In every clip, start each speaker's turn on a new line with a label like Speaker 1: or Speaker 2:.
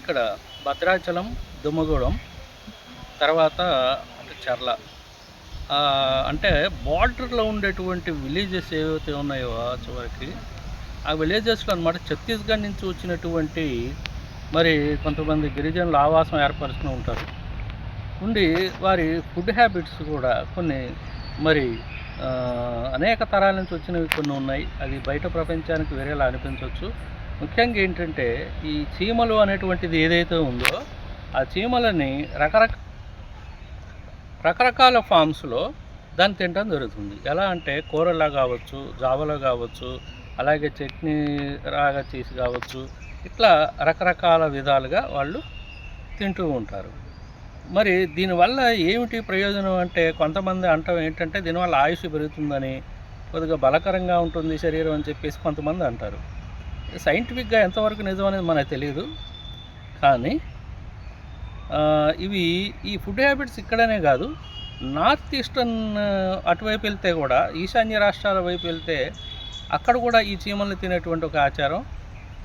Speaker 1: ఇక్కడ భద్రాచలం, దుమ్మగూడెం తర్వాత అంటే చర్ల అంటే బార్డర్‌లో ఉండేటువంటి విలేజెస్ ఏవైతే ఉన్నాయో చివరికి ఆ విలేజెస్‌లో అనమాట ఛత్తీస్‌గఢ్ నుంచి వచ్చినటువంటి మరి కొంతమంది గిరిజనులు ఆవాసం ఏర్పరుచుకుని ఉంటారు. ఉండి వారి ఫుడ్ హ్యాబిట్స్ కూడా కొన్ని మరి అనేక తరాల నుంచి వచ్చినవి కొన్ని ఉన్నాయి. అది బయట ప్రపంచానికి వేరేలా అనిపించవచ్చు. ముఖ్యంగా ఏంటంటే ఈ చీమలు అనేటువంటిది ఏదైతే ఉందో ఆ చీమలని రకరకాల ఫామ్స్‌లో దాన్ని తినడం జరుగుతుంది. ఎలా అంటే కూరలా కావచ్చు, జావలో కావచ్చు, అలాగే చట్నీ లాగా చేసి కావచ్చు, ఇట్లా రకరకాల విధాలుగా వాళ్ళు తింటూ ఉంటారు. మరి దీనివల్ల ఏమిటి ప్రయోజనం అంటే కొంతమంది అంటం ఏంటంటే దీనివల్ల ఆయుష్ పెరుగుతుందని, కొద్దిగా బలకరంగా ఉంటుంది శరీరం అని చెప్పేసి కొంతమంది అంటారు. సైంటిఫిక్‌గా ఎంతవరకు నిజం అనేది మనకు తెలీదు. కానీ ఇవి ఈ ఫుడ్ హ్యాబిట్స్ ఇక్కడనే కాదు, నార్త్ ఈస్టర్న్ అటువైపు వెళ్తే కూడా ఈశాన్య రాష్ట్రాల వైపు వెళ్తే అక్కడ కూడా ఈ చీమల్ని తినేటువంటి ఒక ఆచారం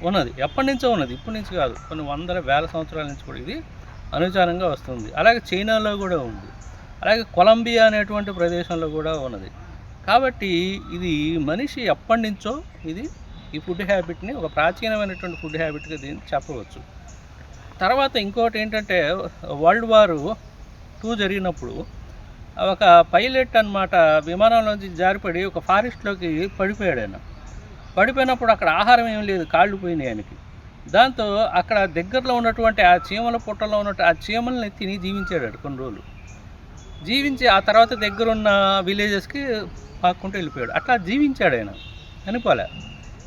Speaker 1: ఉన్నది. ఎప్పటి నుంచో ఉన్నది, ఇప్పటి నుంచి కాదు, కొన్ని వందల వేల సంవత్సరాల నుంచి కూడా ఇది అనుచారంగా వస్తుంది. అలాగే చైనాలో కూడా ఉంది, అలాగే కొలంబియా అనేటువంటి ప్రదేశంలో కూడా ఉన్నది. కాబట్టి ఇది మనిషి ఎప్పటి నుంచో ఇది ఈ ఫుడ్ హ్యాబిట్ని ఒక ప్రాచీనమైనటువంటి ఫుడ్ హ్యాబిట్గా దీన్ని చెప్పవచ్చు. తర్వాత ఇంకోటి ఏంటంటే వరల్డ్ వార్ 2 జరిగినప్పుడు ఒక పైలట్ అనమాట విమానంలోంచి జారిపడి ఒక ఫారెస్ట్లోకి పడిపోయాడు ఆయన. పడిపోయినప్పుడు అక్కడ ఆహారం ఏం లేదు, కాళ్ళు పోయినాయి ఆయనకి. దాంతో అక్కడ దగ్గరలో ఉన్నటువంటి ఆ చీమల పుట్టలో ఉన్నట్టు ఆ చీమల్ని తిని జీవించాడు కొన్ని రోజులు. జీవించి ఆ తర్వాత దగ్గరున్న విలేజెస్కి పాక్కుంటూ వెళ్ళిపోయాడు. అట్లా జీవించాడు ఆయన, చనిపోలే.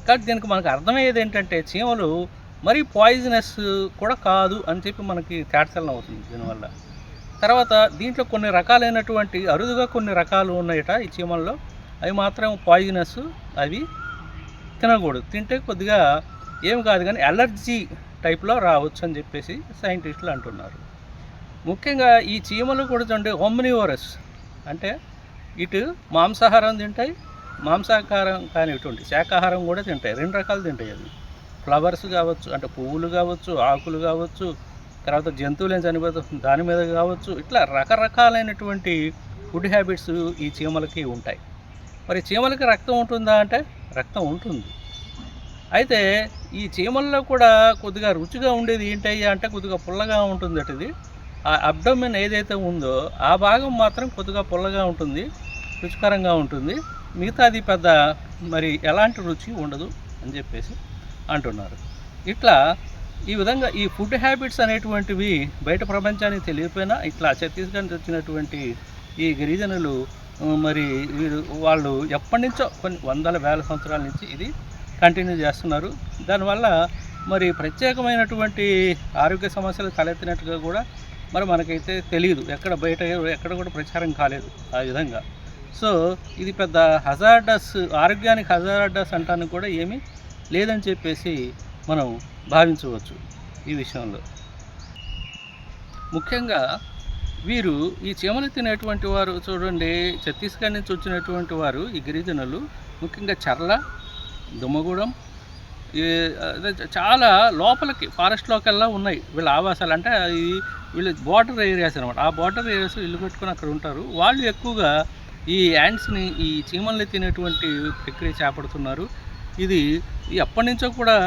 Speaker 1: కాబట్టి దీనికి మనకు అర్థమయ్యేది ఏంటంటే చీమలు మరీ పాయిజనస్ కూడా కాదు అని చెప్పి మనకి తేటతెల్లం అవుతుంది దీనివల్ల. తర్వాత దీంట్లో కొన్ని రకాలైనటువంటి అరుదుగా కొన్ని రకాలు ఉన్నాయట ఈ చీమల్లో, అవి మాత్రం పాయిజనస్, అవి తినకూడదు. తింటే కొద్దిగా ఏం కాదు కానీ అలర్జీ టైప్లో రావచ్చు అని చెప్పేసి సైంటిస్టులు అంటున్నారు. ముఖ్యంగా ఈ చీమలు కూడా చూడండి ఓమ్నివోరస్, అంటే ఇటు మాంసాహారం తింటాయి, మాంసాహారం కానిటువంటి శాకాహారం కూడా తింటాయి. 2 రకాలు తింటాయి అవి. ఫ్లవర్స్ కావచ్చు, అంటే పువ్వులు కావచ్చు, ఆకులు కావచ్చు, తర్వాత జంతువులను చనిపోతుంది దాని మీద కావచ్చు, ఇట్లా రకరకాలైనటువంటి ఫుడ్ హ్యాబిట్స్ ఈ చీమలకి ఉంటాయి. మరి చీమలకి రక్తం ఉంటుందా అంటే రక్తం ఉంటుంది. అయితే ఈ చీమల్లో కూడా కొద్దిగా రుచిగా ఉండేది ఏంటయ్యా అంటే కొద్దిగా పుల్లగా ఉంటుంది అటు. ఇది ఆ అబ్డోమెన్ ఏదైతే ఉందో ఆ భాగం మాత్రం కొద్దిగా పుల్లగా ఉంటుంది, రుచికరంగా ఉంటుంది. మిగతాది పెద్ద మరి ఎలాంటి రుచి ఉండదు అని చెప్పేసి అంటున్నారు. ఇట్లా ఈ విధంగా ఈ ఫుడ్ హ్యాబిట్స్ అనేటువంటివి బయట ప్రపంచానికి తెలియకపోయినా ఇట్లా ఛత్తీస్గఢ్ నుంచి వచ్చినటువంటి ఈ గిరిజనులు మరి వాళ్ళు ఎప్పటి నుంచో కొన్ని వందల వేల సంవత్సరాల నుంచి ఇది కంటిన్యూ చేస్తున్నారు. దానివల్ల మరి ప్రత్యేకమైనటువంటి ఆరోగ్య సమస్యలు తలెత్తినట్టుగా కూడా మరి మనకైతే తెలియదు, ఎక్కడ కూడా ప్రచారం కాలేదు ఆ విధంగా. సో ఇది పెద్ద హజార్డస్, ఆరోగ్యానికి హజార్డస్ అంటానికి కూడా ఏమీ లేదని చెప్పేసి మనం భావించవచ్చు ఈ విషయంలో. ముఖ్యంగా వీరు ఈ చీమలు తినేటువంటి వారు చూడండి, ఛత్తీస్గఢ్ నుంచి వచ్చినటువంటి వారు ఈ గిరిజనులు ముఖ్యంగా చర్ల, దుమ్మగూడెం, చాలా లోపలికి ఫారెస్ట్లోకెల్లా ఉన్నాయి వీళ్ళ ఆవాసాలు. అంటే వీళ్ళు బార్డర్ ఏరియాస్ అనమాట. ఆ బార్డర్ ఏరియాస్ ఇల్లు కట్టుకొని అక్కడ ఉంటారు. వాళ్ళు ఎక్కువగా ఈ యాంట్స్ని, ఈ చీమల్ని తినేటువంటి ప్రక్రియ చేపడుతున్నారు. ఇది ఎప్పటి నుంచో కూడా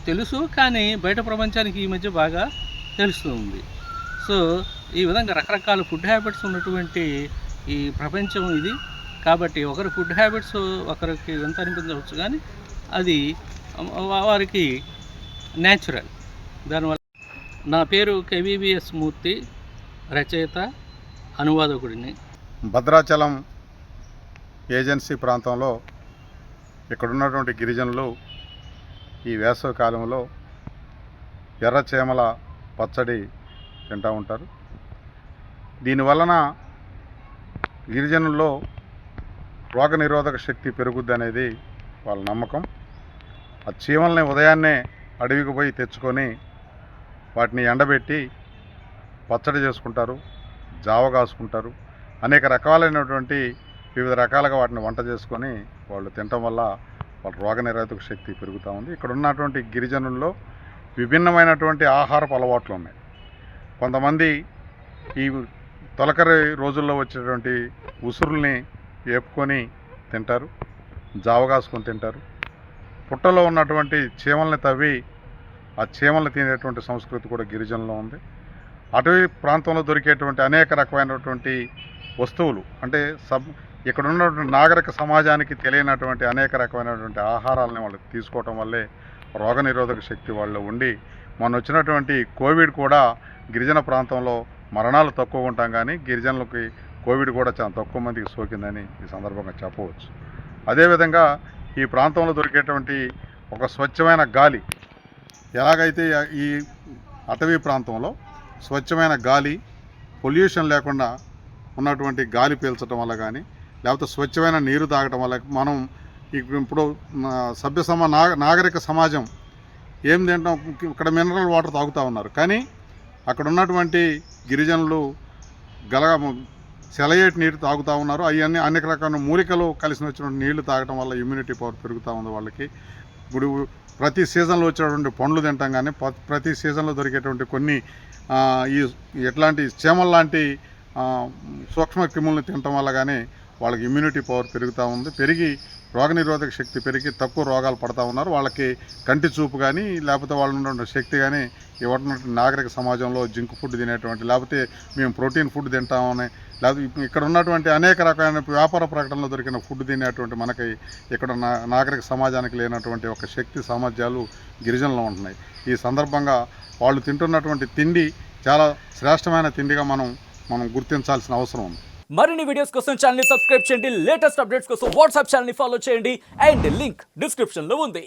Speaker 1: తెలుసు, కానీ బయట ప్రపంచానికి ఈ మధ్య బాగా తెలుస్తుంది. సో ఈ విధంగా రకరకాల ఫుడ్ హ్యాబిట్స్ ఉన్నటువంటి ఈ ప్రపంచం ఇది. కాబట్టి ఒకరి ఫుడ్ హ్యాబిట్స్ ఒకరికి ఎంత అనిపించవచ్చు, కానీ అది వారికి న్యాచురల్. దానివల్ల నా పేరు కేవీవీఎస్ మూర్తి, రచయిత, అనువాదకుడిని.
Speaker 2: భద్రాచలం ఏజెన్సీ ప్రాంతంలో ఇక్కడ ఉన్నటువంటి గిరిజనులు ఈ వేసవి కాలంలో ఎర్రచేమల పచ్చడి తింటూ ఉంటారు. దీనివలన గిరిజనుల్లో రోగనిరోధక శక్తి పెరుగుద్ది అనేది వాళ్ళ నమ్మకం. ఆ చీమల్ని ఉదయాన్నే అడవికి పోయి తెచ్చుకొని వాటిని ఎండబెట్టి పచ్చడి చేసుకుంటారు, జావ కాసుకుంటారు. అనేక రకాలైనటువంటి వివిధ రకాలుగా వాటిని వంట చేసుకొని వాళ్ళు తినటం వల్ల వాళ్ళ రోగనిరోధక శక్తి పెరుగుతూ ఉంది. ఇక్కడ ఉన్నటువంటి గిరిజనుల్లో విభిన్నమైనటువంటి ఆహారపు అలవాట్లు ఉన్నాయి. కొంతమంది ఈ తొలకరి రోజుల్లో వచ్చేటువంటి ఉసురుల్ని వేపుకొని తింటారు, జావగాసుకొని తింటారు. పుట్టలో ఉన్నటువంటి చీమల్ని తవ్వి ఆ చీమల్ని తినేటువంటి సంస్కృతి కూడా గిరిజనులో ఉంది. అటవీ ప్రాంతంలో దొరికేటువంటి అనేక రకమైనటువంటి వస్తువులు అంటే ఇక్కడ ఉన్నటువంటి నాగరిక సమాజానికి తెలియనటువంటి అనేక రకమైనటువంటి ఆహారాలని వాళ్ళు తీసుకోవటం వల్లే రోగనిరోధక శక్తి వాళ్ళు ఉండి మొన్న వచ్చినటువంటి కోవిడ్ కూడా గిరిజన ప్రాంతంలో మరణాలు తక్కువ ఉంటాం, కానీ గిరిజనులకి కోవిడ్ కూడా చాలా తక్కువ మందికి సోకిందని ఈ సందర్భంగా చెప్పవచ్చు. అదేవిధంగా ఈ ప్రాంతంలో దొరికేటువంటి ఒక స్వచ్ఛమైన గాలి, ఎలాగైతే ఈ అటవీ ప్రాంతంలో స్వచ్ఛమైన గాలి, పొల్యూషన్ లేకుండా ఉన్నటువంటి గాలి పీల్చడం వల్ల కానీ, లేకపోతే స్వచ్ఛమైన నీరు తాగటం వల్ల మనం ఇప్పుడు నాగరిక సమాజం ఏం తింటాం, ఇక్కడ మినరల్ వాటర్ తాగుతూ ఉన్నారు. కానీ అక్కడ ఉన్నటువంటి గిరిజనులు సెలయేటి నీరు తాగుతూ ఉన్నారు. అవన్నీ అనేక రకాల మూలికలు కలిసి వచ్చినటువంటి నీళ్లు తాగటం వల్ల ఇమ్యూనిటీ పవర్ పెరుగుతూ ఉంది వాళ్ళకి. ఇప్పుడు ప్రతి సీజన్లో వచ్చేటువంటి పండ్లు తింటాం, కానీ ప్రతి సీజన్లో దొరికేటువంటి కొన్ని ఎట్లాంటి చీమల లాంటి సూక్ష్మ క్రిములను తినటం వల్ల కానీ వాళ్ళకి ఇమ్యూనిటీ పవర్ పెరుగుతూ ఉంది. పెరిగి రోగనిరోధక శక్తి పెరిగి తక్కువ రోగాలు పడతా ఉన్నారు. వాళ్ళకి కంటి చూపు కానీ లేకపోతే వాళ్ళు ఉన్నటువంటి శక్తి కానీ ఇవ్వటువంటి నాగరిక సమాజంలో జింక్ ఫుడ్ తినేటువంటి, లేకపోతే మేము ప్రోటీన్ ఫుడ్ తింటామని, లేకపోతే ఇక్కడ ఉన్నటువంటి అనేక రకమైన వ్యాపార ప్రకటనలో దొరికిన ఫుడ్ తినేటువంటి మనకి ఇక్కడ నాగరిక సమాజానికి లేనటువంటి ఒక శక్తి సామర్థ్యాలు గిరిజనులు ఉంటున్నాయి. ఈ సందర్భంగా వాళ్ళు తింటున్నటువంటి తిండి చాలా శ్రేష్టమైన తిండిగా మనం గుర్తించాల్సిన అవసరం ఉంది.
Speaker 3: మరిన్ని వీడియోస్ కోసం ఛానల్ ని సబ్స్క్రైబ్ చేయండి, లేటెస్ట్ అప్డేట్స్ కోసం వాట్సాప్ ఛానల్ ని ఫాలో చేయండి అండ్ లింక్ డిస్క్రిప్షన్ లో ఉంది.